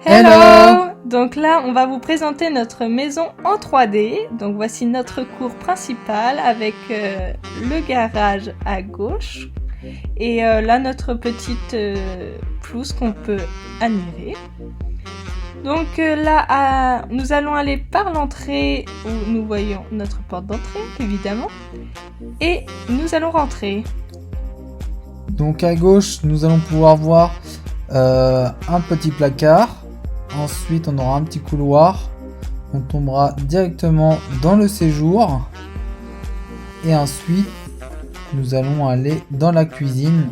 Hello! Donc là, on va vous présenter notre maison en 3D. Donc voici notre cour principale avec le garage à gauche. Et là, notre petite pelouse qu'on peut admirer. Donc là, nous allons aller par l'entrée où nous voyons notre porte d'entrée, évidemment. Et nous allons rentrer. Donc à gauche, nous allons pouvoir voir un petit placard. Ensuite, on aura un petit couloir. On tombera directement dans le séjour. Et ensuite, nous allons aller dans la cuisine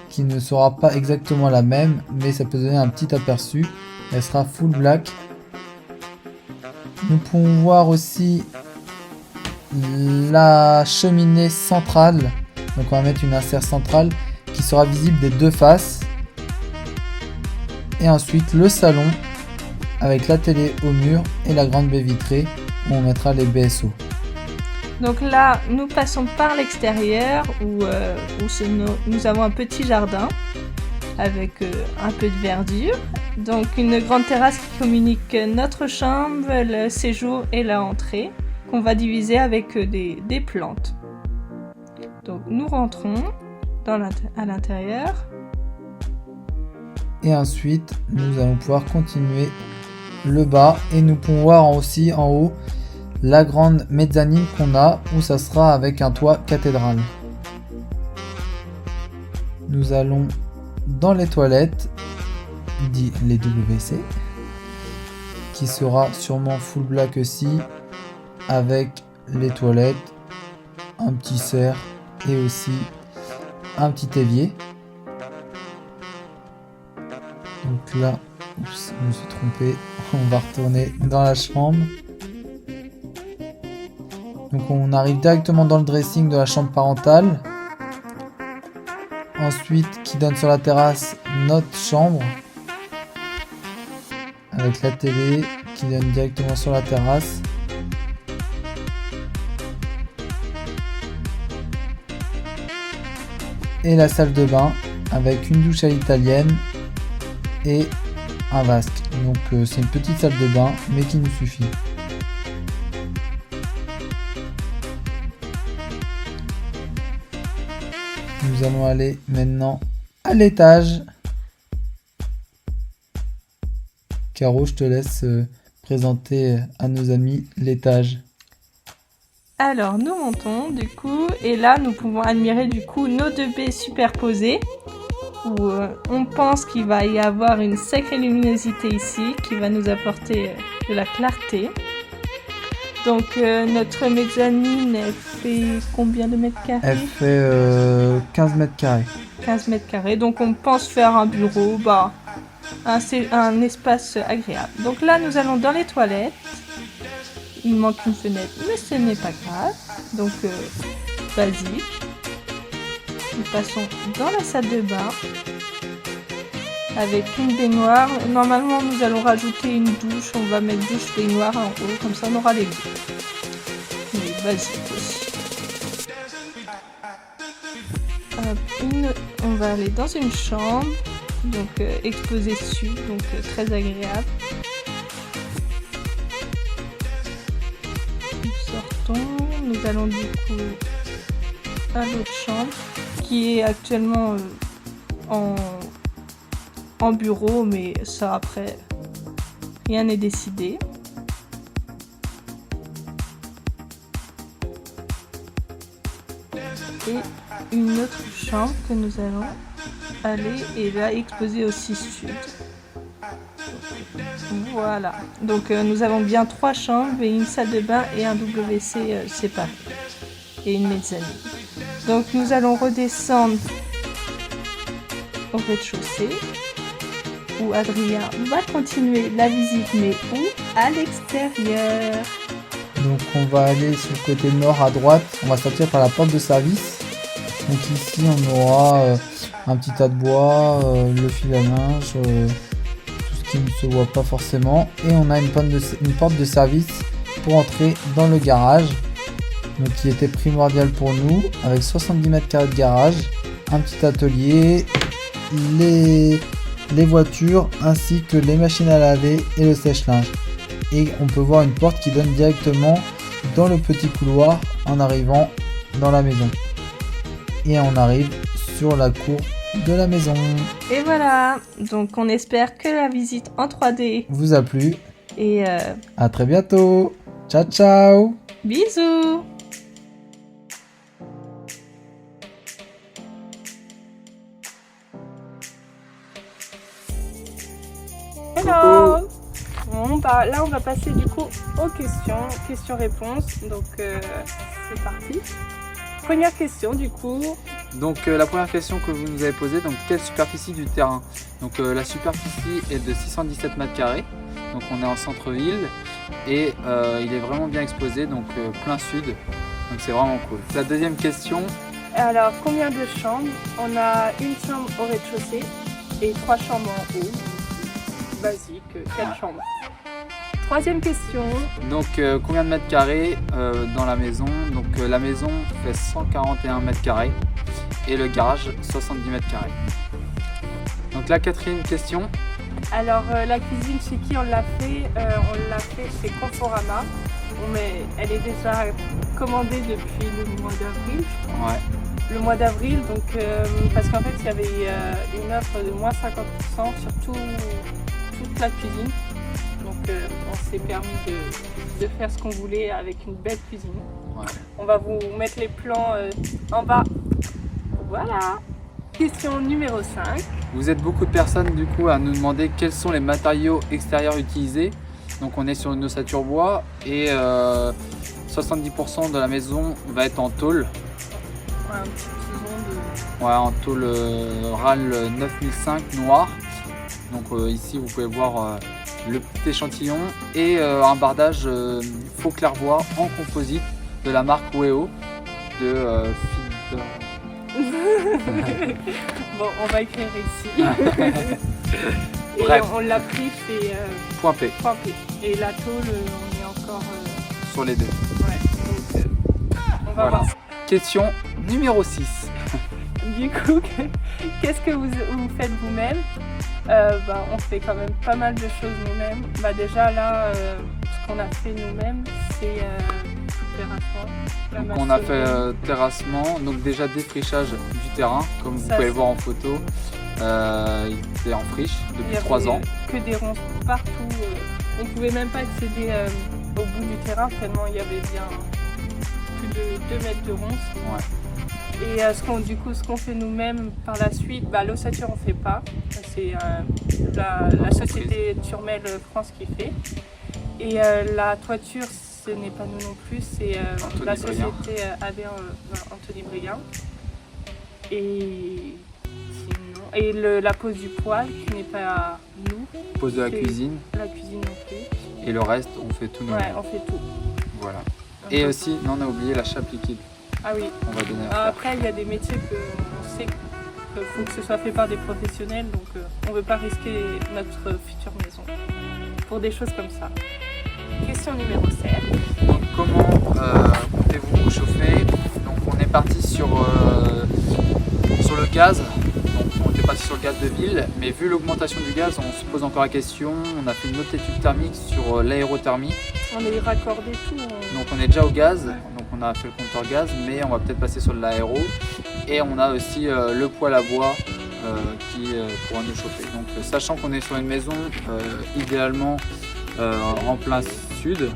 qui ne sera pas exactement la même, mais ça peut donner un petit aperçu. Elle sera full black. Nous pouvons voir aussi la cheminée centrale. Donc on va mettre une insert centrale qui sera visible des deux faces. Et ensuite le salon avec la télé au mur et la grande baie vitrée où on mettra les BSO. Donc là, nous passons par l'extérieur où nous avons un petit jardin avec un peu de verdure. Donc une grande terrasse qui communique notre chambre, le séjour et l'entrée qu'on va diviser avec des plantes. Donc nous rentrons à l'intérieur. Et ensuite, nous allons pouvoir continuer le bas et nous pouvons voir aussi en haut la grande mezzanine qu'on a où ça sera avec un toit cathédrale. Nous allons dans les toilettes, dit les WC, qui sera sûrement full black aussi avec les toilettes, un petit cerf et aussi un petit évier. Donc là, oups, je me suis trompé, on va retourner dans la chambre. Donc on arrive directement dans le dressing de la chambre parentale. Ensuite, qui donne sur la terrasse, notre chambre. Avec la télé qui donne directement sur la terrasse. Et la salle de bain avec une douche à l'italienne et un vasque. Donc c'est une petite salle de bain mais qui nous suffit. Nous allons aller maintenant à l'étage. Caro, je te laisse présenter à nos amis l'étage. Alors nous montons du coup et là nous pouvons admirer du coup nos deux baies superposées où on pense qu'il va y avoir une sacrée luminosité ici qui va nous apporter de la clarté. Donc notre mezzanine elle fait combien de mètres carrés? Elle fait 15 mètres carrés. 15 mètres carrés, donc on pense faire un bureau, un espace agréable. Donc là nous allons dans les toilettes. Il manque une fenêtre, mais ce n'est pas grave. Donc, basique. Nous passons dans la salle de bain avec une baignoire. Normalement, nous allons rajouter une douche. On va mettre douche baignoire en haut, comme ça on aura les deux. Mais basique aussi. On va aller dans une chambre, donc exposée sud, donc très agréable. Nous allons du coup à l'autre chambre qui est actuellement en bureau, mais ça après rien n'est décidé. Et une autre chambre que nous allons aller et là exposer aussi sud. Voilà, donc nous avons bien 3 chambres et une salle de bain et un WC séparé et une mezzanine. Donc nous allons redescendre au rez-de-chaussée où Adrien va continuer la visite, mais où? À l'extérieur. Donc on va aller sur le côté nord à droite, on va sortir par la porte de service. Donc ici on aura un petit tas de bois, le fil à linge, qui ne se voit pas forcément, et on a une porte de service pour entrer dans le garage, donc qui était primordial pour nous, avec 70 mètres carrés de garage, un petit atelier, les les voitures ainsi que les machines à laver et le sèche-linge. Et on peut voir une porte qui donne directement dans le petit couloir en arrivant dans la maison. Et on arrive sur la cour de la maison. Et voilà, donc on espère que la visite en 3D Vous a plu. et À très bientôt. Ciao ciao. bisous. Hello. Bon, bah, là, on va passer du coup aux questions-réponses. Donc, c'est parti. Première question, du coup. Donc la première question que vous nous avez posée, donc quelle superficie du terrain? Donc la superficie est de 617 mètres carrés, donc on est en centre-ville et il est vraiment bien exposé, donc plein sud, donc c'est vraiment cool. La deuxième question, Alors, combien de chambres? On a une chambre au rez-de-chaussée et 3 chambres en haut. Basique, quelle chambre? Troisième question. donc combien de mètres carrés dans la maison? Donc la maison fait 141 mètres carrés et le garage 70 mètres carrés. Donc la quatrième question, Alors, la cuisine, chez qui on l'a fait? On l'a fait chez Conforama. Mais elle est déjà commandée depuis le mois d'avril, je crois. ouais. Le mois d'avril, donc parce qu'en fait il y avait une offre de moins 50% sur toute la cuisine. Donc on s'est permis de faire ce qu'on voulait avec une belle cuisine. Ouais. On va vous mettre les plans en bas. Voilà. Question numéro 5. Vous êtes beaucoup de personnes du coup à nous demander quels sont les matériaux extérieurs utilisés. Donc on est sur une ossature bois et 70% de la maison va être en tôle. Un petit tison de... Ouais, en tôle RAL 9005 noir. Donc ici vous pouvez voir le petit échantillon et un bardage faux clairvoie en composite de la marque Weo de Fiber. Bon, on va écrire ici. Et Bref. on l'a pris chez Point P Point P. Et la tôle, on est encore... sur les deux. ouais, donc on va Voilà. voir. Question numéro 6. Du coup, qu'est-ce que vous faites vous-même? On fait quand même pas mal de choses nous-mêmes. Déjà là, ce qu'on a fait nous-mêmes, c'est tout terrassement. la Donc on a fait maçonnerie. terrassement, donc déjà défrichage du terrain, comme vous Ça, pouvez c'est- voir en photo. Il était en friche Il y depuis avait 3 ans. que des ronces partout. On pouvait même pas accéder au bout du terrain tellement il y avait bien plus de 2 mètres de ronces. Ouais. Et ce qu'on fait nous-mêmes par la suite, l'ossature on fait pas. C'est la société Turmel France qui fait. Et la toiture, ce n'est pas nous non plus, c'est Anthony la Brien. société Anthony Brien. Et sinon, la pose du poêle qui n'est pas à nous, Pose de la c'est- cuisine la cuisine non plus. et le reste on fait tout nous-mêmes. Ouais, on fait tout. Voilà. Et aussi, non, on a oublié la chape liquide. Ah oui. On va donner à faire. Après, il y a des métiers qu'on sait qu'il faut que ce soit fait par des professionnels, donc on ne veut pas risquer notre future maison pour des choses comme ça. Question numéro 7. Donc comment comptez-vous vous chauffer? Donc on est parti sur le gaz. Donc on était parti sur le gaz de ville, mais vu l'augmentation du gaz, on se pose encore la question. On a fait une autre étude thermique sur l'aérothermie. On est raccordé tout. Donc on est déjà au gaz, donc on a fait le compteur gaz, mais on va peut-être passer sur de l'aéro. Et on a aussi le poêle à bois qui pourra nous chauffer. Donc sachant qu'on est sur une maison idéalement en plein sud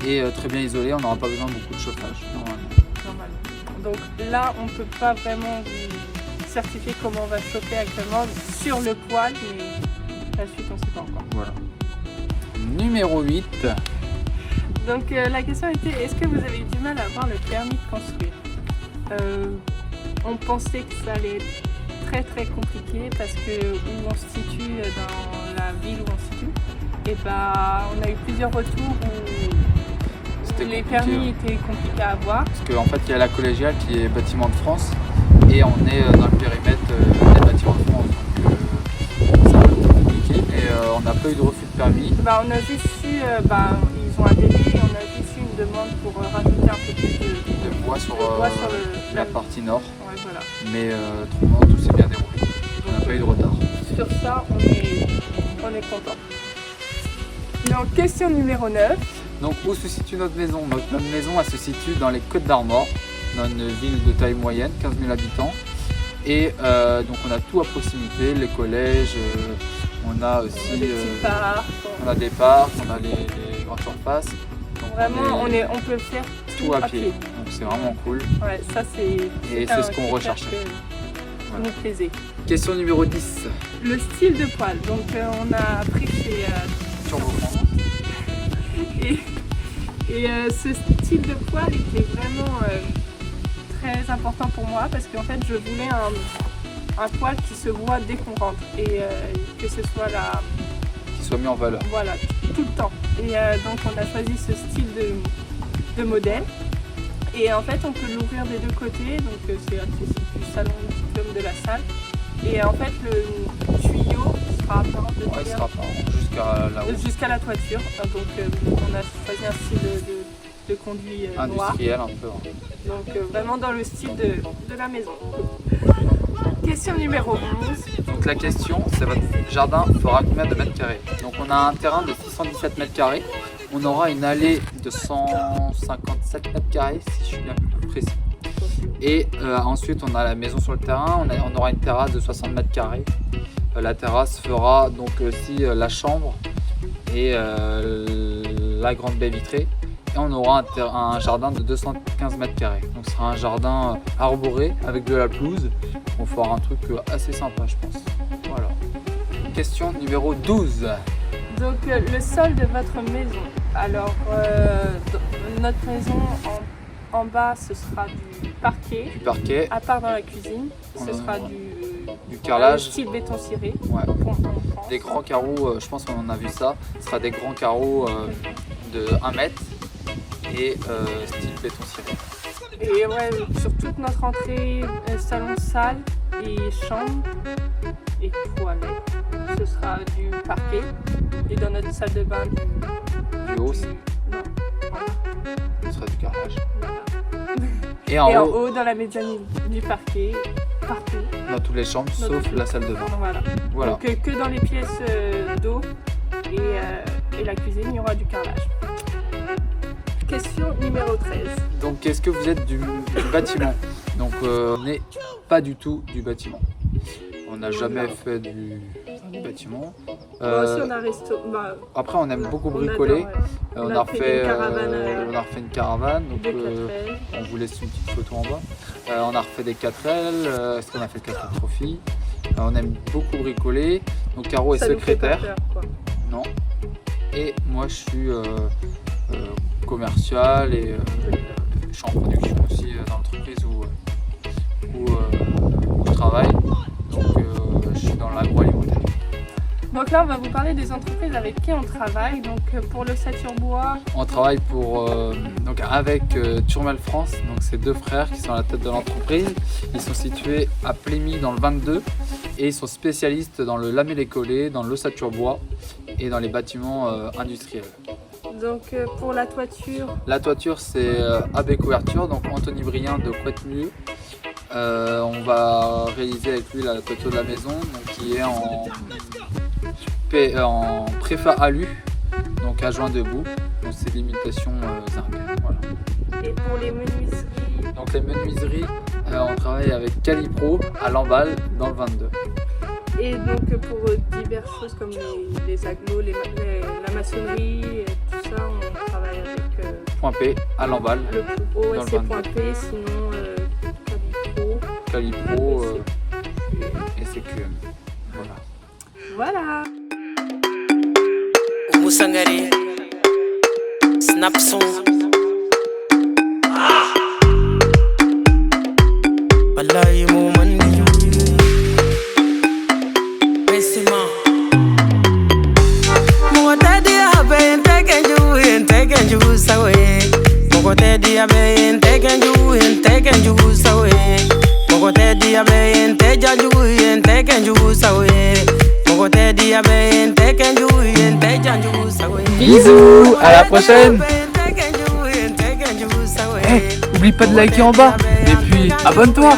et très bien isolée, on n'aura pas besoin de beaucoup de chauffage normalement. Normalement. Donc là, on ne peut pas vraiment vous certifier comment on va chauffer actuellement sur le poêle, mais la suite, on ne sait pas encore. Voilà. Numéro 8. Donc la question était, est-ce que vous avez eu du mal à avoir le permis de construire? On pensait que ça allait être très très compliqué parce que où on se situe dans la ville où on se situe, et on a eu plusieurs retours où C'était les compliqué, permis hein. étaient compliqués à avoir. Parce qu'en fait, il y a la collégiale qui est bâtiment de France et on est dans le périmètre des bâtiments de France. Donc c'est un peu compliqué et on n'a pas eu de refus de permis. On a juste eu, ils ont un délai et on a juste eu une demande pour rajouter un peu plus De bois sur, bois sur la partie nord. Ouais, voilà. Mais autrement, tout s'est bien déroulé. On n'a pas eu de retard. sur ça, on est content. Donc question numéro 9. Donc où se situe notre maison? Notre maison elle se situe dans les Côtes d'Armor, dans une ville de taille moyenne, 15 000 habitants. Et donc on a tout à proximité, les collèges, on a aussi on a des parcs, on a les grandes surfaces. Donc vraiment on peut faire tout à pied. Donc c'est vraiment cool. Ouais, ça c'est ce qu'on recherchait. Nous plaisait. Question numéro 10. Le style de poil. Donc on a appris chez Turbo France. Et ce style de poil était vraiment très important pour moi parce qu'en fait je voulais un poil qui se voit dès qu'on rentre et que ce soit là. Qui soit mis en valeur. Voilà, tout le temps. Et donc on a choisi ce style de modèle. Et en fait on peut l'ouvrir des deux côtés, donc c'est accessible du salon comme de la salle. Et en fait le tuyau sera apparent jusqu'à la toiture. Donc on a choisi un style de conduit industriel noir. Un peu. Hein. Donc vraiment dans le style de la maison. Question numéro 11. Donc la question, c'est votre jardin fera combien de mètres carrés? Donc on a un terrain de 617 mètres carrés. On aura une allée de 157 mètres carrés, si je suis bien précis. Et ensuite, on a la maison sur le terrain. On aura une terrasse de 60 mètres carrés. La terrasse fera donc aussi la chambre et la grande baie vitrée. Et on aura un jardin de 215 mètres carrés. Donc ce sera un jardin arboré avec de la pelouse. On fera un truc assez sympa, je pense. Voilà. Question numéro 12. Donc le sol de votre maison. Alors notre maison en bas ce sera du parquet. Du parquet. À part dans la cuisine, ce sera du carrelage. Style béton ciré. Ouais. Des grands carreaux, je pense qu'on a vu ça. Ce sera des grands carreaux de 1 mètre et style béton ciré. Et ouais, sur toute notre entrée, salon, salle et chambre et toilette, ce sera du parquet. Et dans notre salle de bain, du haut, non. Ce sera du carrelage. Voilà. Et en haut, dans la mezzanine, du parquet, partout. Dans toutes les chambres, sauf la salle de bain. Voilà. Donc que dans les pièces d'eau et la cuisine, il y aura du carrelage. Question numéro 13. Donc est-ce que vous êtes du bâtiment? Donc on n'est pas du tout du bâtiment. On n'a jamais fait du bâtiment. Moi aussi on a resto. Après on aime beaucoup bricoler. On a refait une caravane. Donc on vous laisse une petite photo en bas. On a refait des 4L. Est-ce qu'on a fait le 4L Trophy? On aime beaucoup bricoler. Donc Caro est secrétaire. Ça nous fait pas peur, quoi. Non. Et moi je suis commercial et je suis en production aussi dans l'entreprise où je travaille. Donc je suis dans l'agroalimentaire. Donc là on va vous parler des entreprises avec qui on travaille. Donc pour l'ossature-bois, on travaille avec Turmel France. Donc c'est deux frères qui sont à la tête de l'entreprise. Ils sont situés à Plémy dans le 22 et ils sont spécialistes dans le lamellé-collé, dans l'ossature-bois et dans les bâtiments industriels. Donc pour la toiture. La toiture c'est AB Couverture, donc Anthony Brien de Couette-Milieu. On va réaliser avec lui la toiture de la maison, donc, qui est en préfa alu, donc à joint debout. Donc c'est l'imitation zinc. Voilà. Et pour les menuiseries. Donc les menuiseries, on travaille avec Calipro à Lamballe dans le 22. Et donc pour diverses choses comme les agglos, la maçonnerie, tout ça, on travaille avec Point P à Lamballe. Le plus haut, c'est Point P, sinon Calipro et CQM. Voilà. Musangari, Snapson. Wallahi mu mandi Pessima. Mo tadi abe tekenju sawe. Mo tadi abe tekenju sawe. Mo tadi abe tekenju sawe. Bisous, à la prochaine. Oublie pas de liker en bas et puis abonne-toi.